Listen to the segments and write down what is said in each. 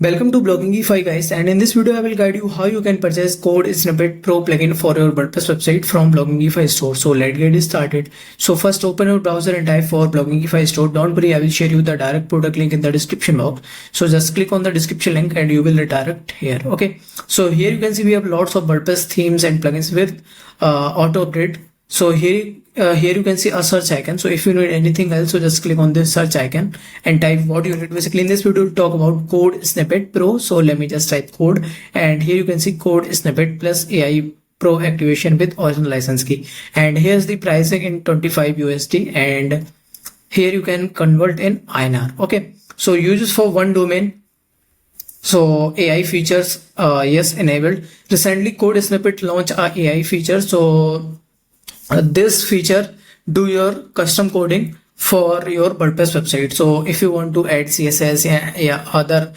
Welcome to Bloggingify guys, and in this video I will guide you how you can purchase Code Snippet Pro plugin for your WordPress website from Bloggingify store. So let's get started. So first open your browser and type for Bloggingify store. Don't worry, I will share you the direct product link in the description box. So just click on the description link and you will redirect here. Okay. So here you can see we have lots of WordPress themes and plugins with auto update. So here you can see a search icon. So if you need anything else, so just click on this search icon and type what you need. Basically in this video we'll talk about Code Snippet Pro. So let me just type code, and here you can see Code Snippet plus AI Pro activation with original license key. And here's the pricing in 25 USD, and here you can convert in INR. Okay. So uses for one domain. So AI features, yes, enabled. Recently Code Snippet launched a AI feature. So this feature do your custom coding for your WordPress website. So if you want to add CSS yeah other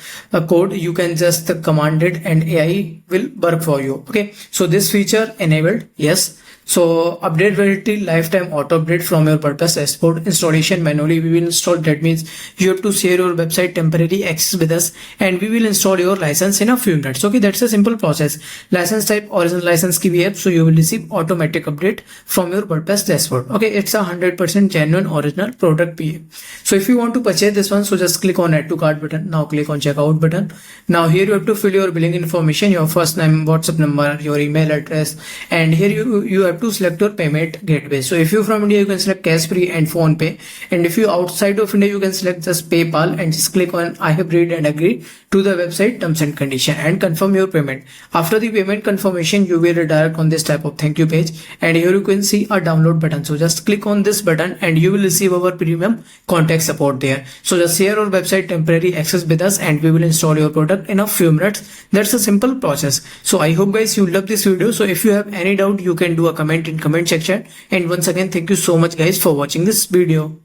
code, you can just command it and AI will work for you. Okay, so this feature enabled, yes. So updatability lifetime auto update from your WordPress dashboard. Installation manually we will install. That means you have to share your website temporary access with us and we will install your license in a few minutes. Okay, that's a simple process. License type original license key we have, so you will receive automatic update from your WordPress dashboard. Okay, it's a 100% genuine original product PA. So if you want to purchase this one, so just click on add to cart button. Now click on checkout button. Now here you have to fill your billing information, your first name, WhatsApp number, your email address, and here you have to select your payment gateway. So if you're from India, you can select cash free and phone pay, and if you outside of India, you can select just PayPal and just click on I have read and agree to the website terms and condition and confirm your payment. After the payment confirmation, you will redirect on this type of thank you page, and here you can see a download button. So just click on this button and you will receive our premium contact support there. So just share your website temporary access with us and we will install your product in a few minutes. That's a simple process. So I hope guys you love this video. So if you have any doubt, you can do a comment in comment section. And once again, thank you so much guys for watching this video.